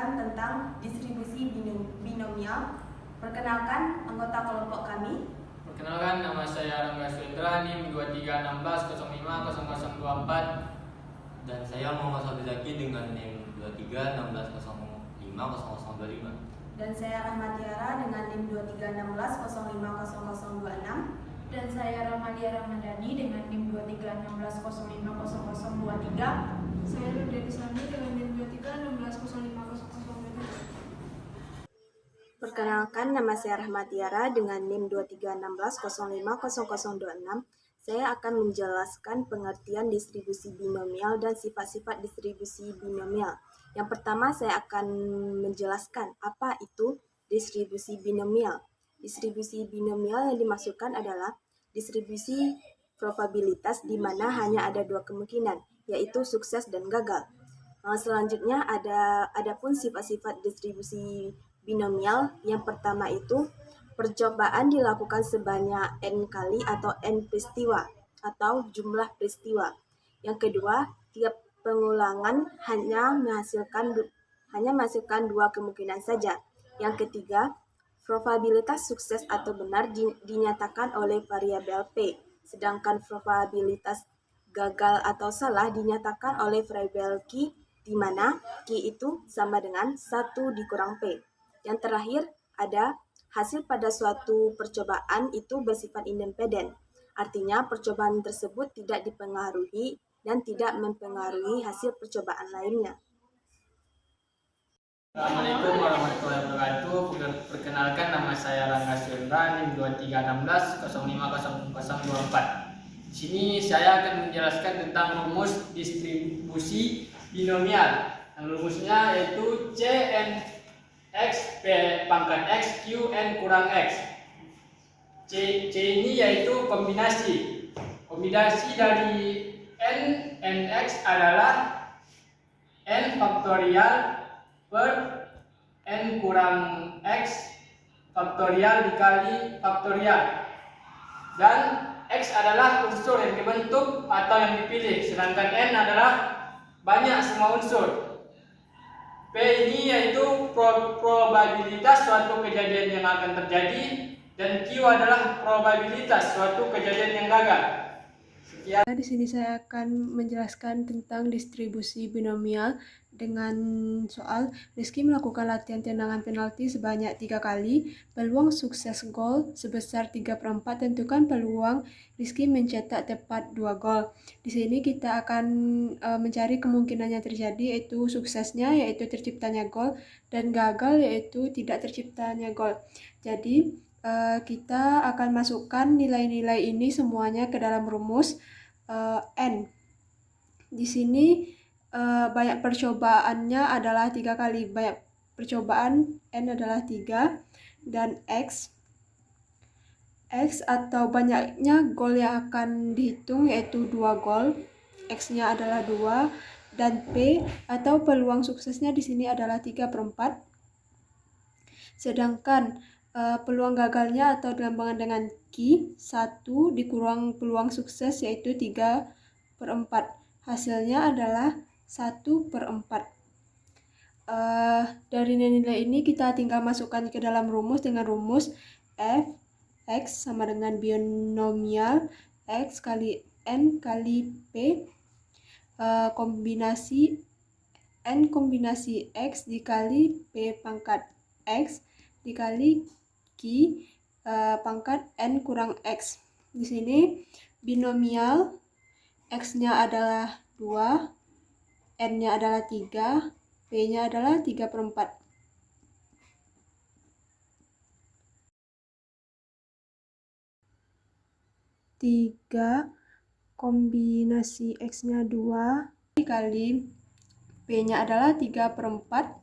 menjelaskan tentang distribusi binomial. Perkenalkan anggota kelompok kami. Perkenalkan, nama saya Rangga Suendra, NIM 2316050024. Dan saya Muhammad Sabri Zaki dengan NIM 2316050025. Dan saya Rahmatiara dengan NIM 2316050026. Dan saya Rahmadiara Ramadhani dengan NIM 2316050023. Saya Nurdeni Sani dengan NIM 2316050023. Perkenalkan, nama saya Rahmatiara dengan NIM 2316050026. Saya akan menjelaskan pengertian distribusi binomial dan sifat-sifat distribusi binomial. Yang pertama, saya akan menjelaskan apa itu distribusi binomial. Distribusi binomial yang dimaksudkan adalah distribusi probabilitas di mana hanya ada dua kemungkinan, yaitu sukses dan gagal. Selanjutnya adapun sifat-sifat distribusi binomial. Yang pertama itu percobaan dilakukan sebanyak n kali atau n peristiwa atau jumlah peristiwa. Yang kedua, tiap pengulangan hanya menghasilkan dua kemungkinan saja. Yang ketiga, probabilitas sukses atau benar dinyatakan oleh variabel P, sedangkan probabilitas gagal atau salah dinyatakan oleh variabel Q, di mana Q itu sama dengan 1 dikurang P. Yang terakhir, ada hasil pada suatu percobaan itu bersifat independen. Artinya, percobaan tersebut tidak dipengaruhi dan tidak mempengaruhi hasil percobaan lainnya. Assalamualaikum warahmatullahi wabarakatuh. Perkenalkan, nama saya Rangga Suendra, NIM 2316050024. Di sini saya akan menjelaskan tentang rumus distribusi binomial. Rumusnya yaitu Cn X P pangkat X Q N kurang X. C ini yaitu kombinasi. Kombinasi dari n X adalah n faktorial per n kurang X faktorial dikali faktorial. Dan X adalah unsur yang dibentuk atau yang dipilih, sedangkan n adalah banyak semua unsur. P ini yaitu probabilitas suatu kejadian yang akan terjadi, dan Q adalah probabilitas suatu kejadian yang gagal. Sekian. Di sini saya akan menjelaskan tentang distribusi binomial dengan soal Rizky melakukan latihan tendangan penalti sebanyak 3 kali, peluang sukses gol sebesar 3/4, tentukan peluang Rizky mencetak tepat 2 gol. Di sini kita akan mencari kemungkinan yang terjadi, yaitu suksesnya yaitu terciptanya gol, dan gagal yaitu tidak terciptanya gol. Jadi kita akan masukkan nilai-nilai ini semuanya ke dalam rumus n. Di sini banyak percobaannya adalah 3 kali. Banyak percobaan n adalah 3, dan x atau banyaknya gol yang akan dihitung yaitu 2 gol. X-nya adalah 2, dan P atau peluang suksesnya di sini adalah 3/4. Sedangkan peluang gagalnya atau dilambangkan dengan Q, 1 dikurang peluang sukses yaitu 3/4. Hasilnya adalah 1/4. Dari nilai ini kita tinggal masukkan ke dalam rumus dengan rumus f x sama dengan binomial x kali n kali p kombinasi n kombinasi x dikali p pangkat x dikali Q pangkat n kurang x. Di sini binomial x-nya adalah 2, n-nya adalah 3, p-nya adalah 3/4. Kombinasi x-nya 2 dikali p-nya adalah 3/4,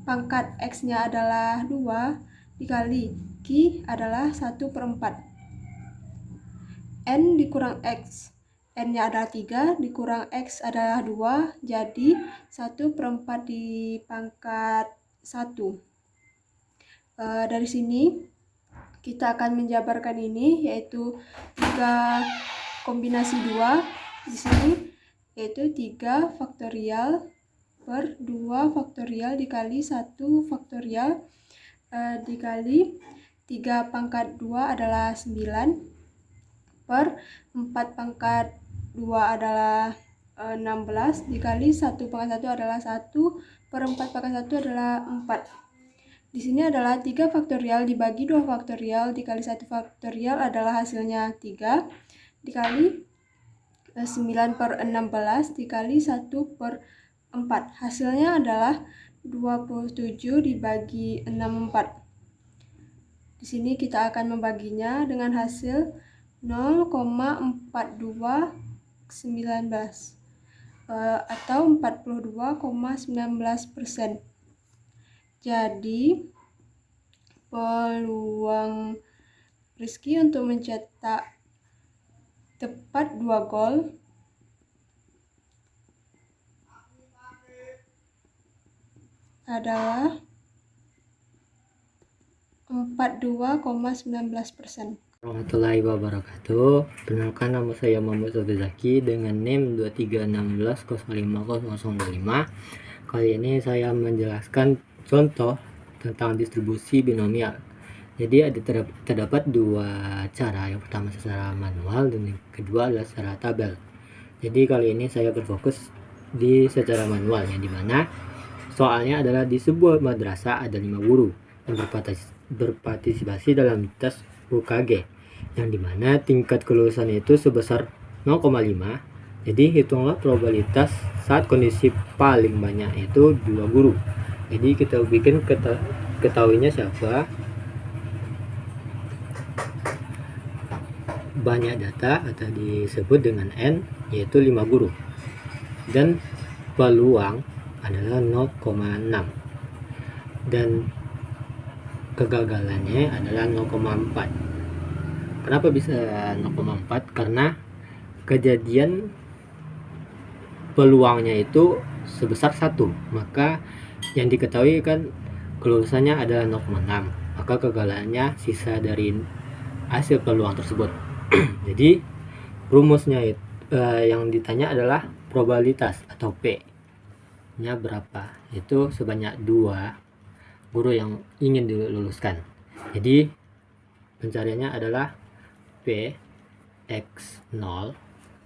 pangkat x-nya adalah 2 dikali Q adalah 1/4. N dikurang X, N-nya adalah 3 dikurang X adalah 2, jadi 1/4 di pangkat 1. Dari sini kita akan menjabarkan ini, yaitu 3 kombinasi 2 di sini, yaitu 3 faktorial per 2 faktorial dikali 1 faktorial dikali 3 pangkat 2 adalah 9 per 4 pangkat 2 adalah 16 dikali 1 pangkat 1 adalah 1 per 4 pangkat 1 adalah 4. Di sini adalah 3 faktorial dibagi 2 faktorial dikali 1 faktorial adalah hasilnya 3 dikali 9 per 16 dikali 1 per 4. Hasilnya adalah 27 dibagi 64. Di sini kita akan membaginya dengan hasil 0,4219 atau 42,19%. Jadi peluang Rizky untuk mencetak tepat 2 gol adalah 42,19%. Warahmatullahi wabarakatuh. Perkenalkan, nama saya Muhammad Zaki dengan NIM 2316050025. Kali ini saya menjelaskan contoh tentang distribusi binomial. Jadi terdapat dua cara, yang pertama secara manual dan yang kedua adalah secara tabel. Jadi kali ini saya berfokus di secara manual, yang dimana soalnya adalah di sebuah madrasah ada 5 guru yang berpartisipasi dalam tes UKG, yang dimana tingkat kelulusan itu sebesar 0,5. Jadi hitunglah probabilitas saat kondisi paling banyak itu 2 guru. Jadi kita bikin ketahuinya siapa, banyak data atau disebut dengan N, yaitu 5 guru, dan peluang adalah 0,6 dan kegagalannya adalah 0,4. Kenapa bisa 0,4? Karena kejadian peluangnya itu sebesar 1, maka yang diketahui kan kelulusannya adalah 0,6, maka kegagalannya sisa dari hasil peluang tersebut. Jadi rumusnya yang ditanya adalah probabilitas atau P nya berapa, itu sebanyak 2 guru yang ingin diluluskan. Jadi pencariannya adalah P x0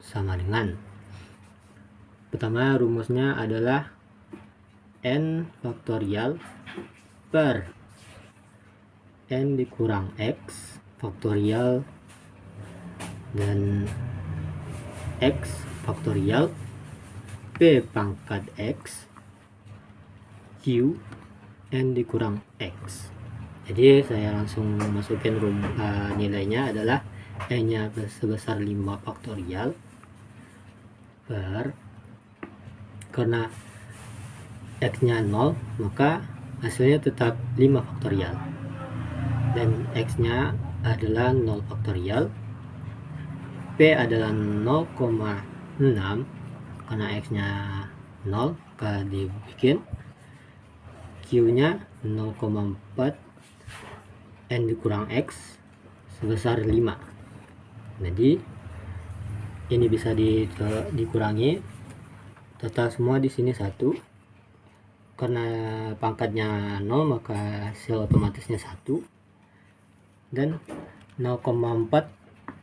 sama dengan, pertama rumusnya adalah N faktorial per N dikurang X faktorial dan X faktorial P pangkat X Q N dikurang X. Jadi saya langsung masukin nilainya adalah N nya sebesar 5 faktorial per, karena X nya 0 maka hasilnya tetap 5 faktorial, dan X nya adalah 0 faktorial, P adalah 0,6 karena X nya 0 maka dibikin Q nya 0,4 N dikurang X sebesar 5. Jadi ini bisa dikurangi, total semua di sini 1, karena pangkatnya 0 maka hasil otomatisnya 1, dan 0,4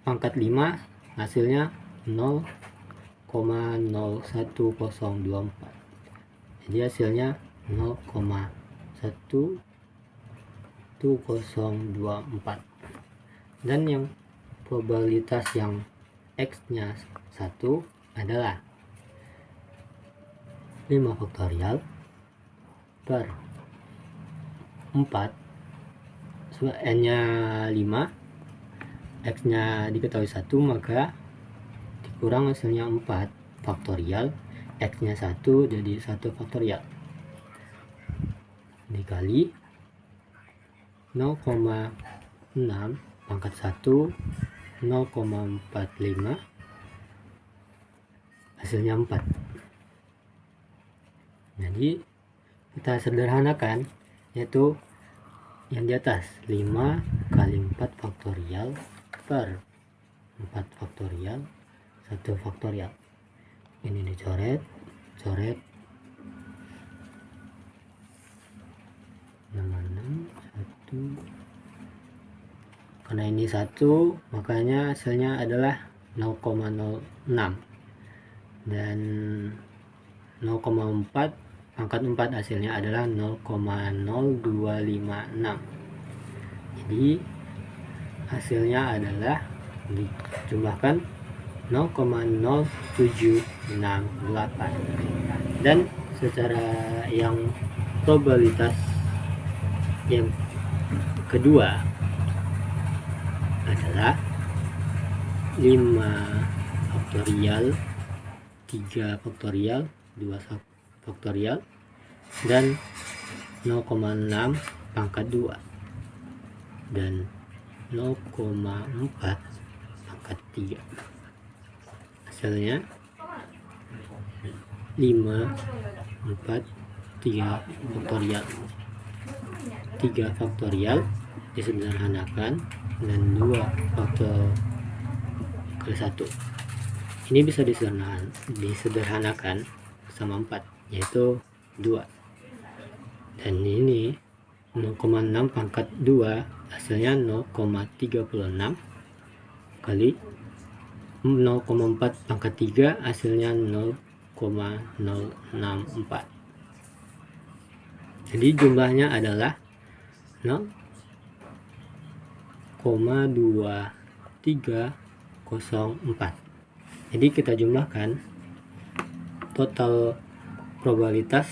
pangkat 5 hasilnya 0,01024. Jadi hasilnya 0,11024, dan yang probabilitas yang X nya 1 adalah 5 faktorial per 4, N nya 5, X nya diketahui 1 maka dikurang hasilnya 4 faktorial, X nya 1 jadi 1 faktorial dikali 0,6 pangkat 1 0,45 hasilnya 4. Jadi kita sederhanakan, yaitu yang di atas 5 kali 4 faktorial per 4 faktorial 1 faktorial. Ini dicoret, coret, Karena ini 1, makanya hasilnya adalah 0,06, dan 0,4 pangkat 4 hasilnya adalah 0,0256. Jadi hasilnya adalah dijumlahkan 0,0768, dan secara yang probabilitas yang kedua adalah 5 faktorial, 3 faktorial, 2 faktorial, dan 0,6 pangkat 2 dan 0,4 pangkat 3. Hasilnya 5, 4, 3 faktorial. 3 faktorial disederhanakan dan 2 faktor ke 1. Ini bisa disederhanakan sama 4, yaitu 2. Dan ini 0,6 pangkat 2 hasilnya 0,36 kali 0,4 pangkat 3 hasilnya 0,064. Jadi jumlahnya adalah 0,2304. Jadi kita jumlahkan total probabilitas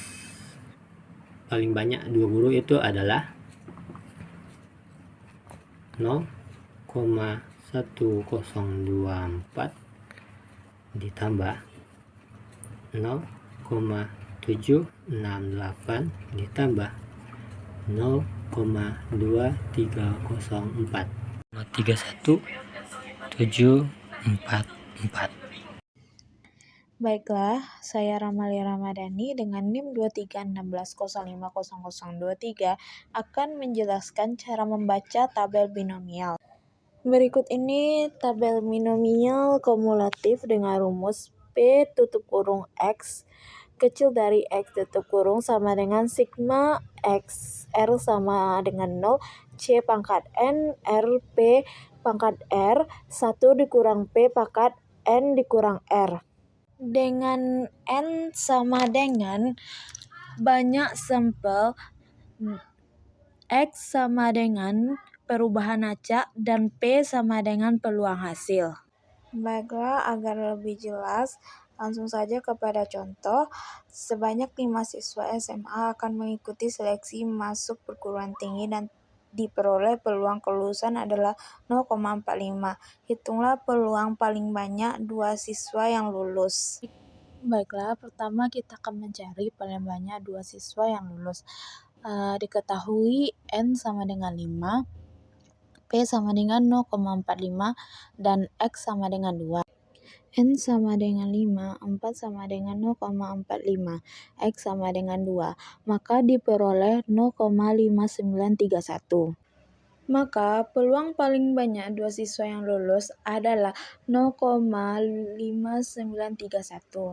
paling banyak 2 guru itu adalah 0,1024 ditambah 0,768 ditambah 0,2304. 31744. Baiklah, saya Ramalia Ramadhani dengan NIM 2316050023 akan menjelaskan cara membaca tabel binomial. Berikut ini tabel binomial kumulatif dengan rumus P tutup kurung X kecil dari X tutup kurung sama dengan sigma X, R sama dengan 0, C pangkat N, R, P pangkat R, 1 dikurang P pangkat N dikurang R. Dengan N sama dengan banyak sampel, X sama dengan perubahan acak, dan P sama dengan peluang hasil. Baiklah, agar lebih jelas, langsung saja kepada contoh. Sebanyak 5 siswa SMA akan mengikuti seleksi masuk perguruan tinggi dan diperoleh peluang kelulusan adalah 0,45. Hitunglah peluang paling banyak 2 siswa yang lulus. Baiklah, pertama kita akan mencari paling banyak 2 siswa yang lulus. Diketahui N sama dengan 5, P sama dengan 0,45, dan X sama dengan 2. N sama dengan 5, 4 sama dengan 0,45, X sama dengan 2, maka diperoleh 0,5931. Maka peluang paling banyak 2 siswa yang lulus adalah 0,5931.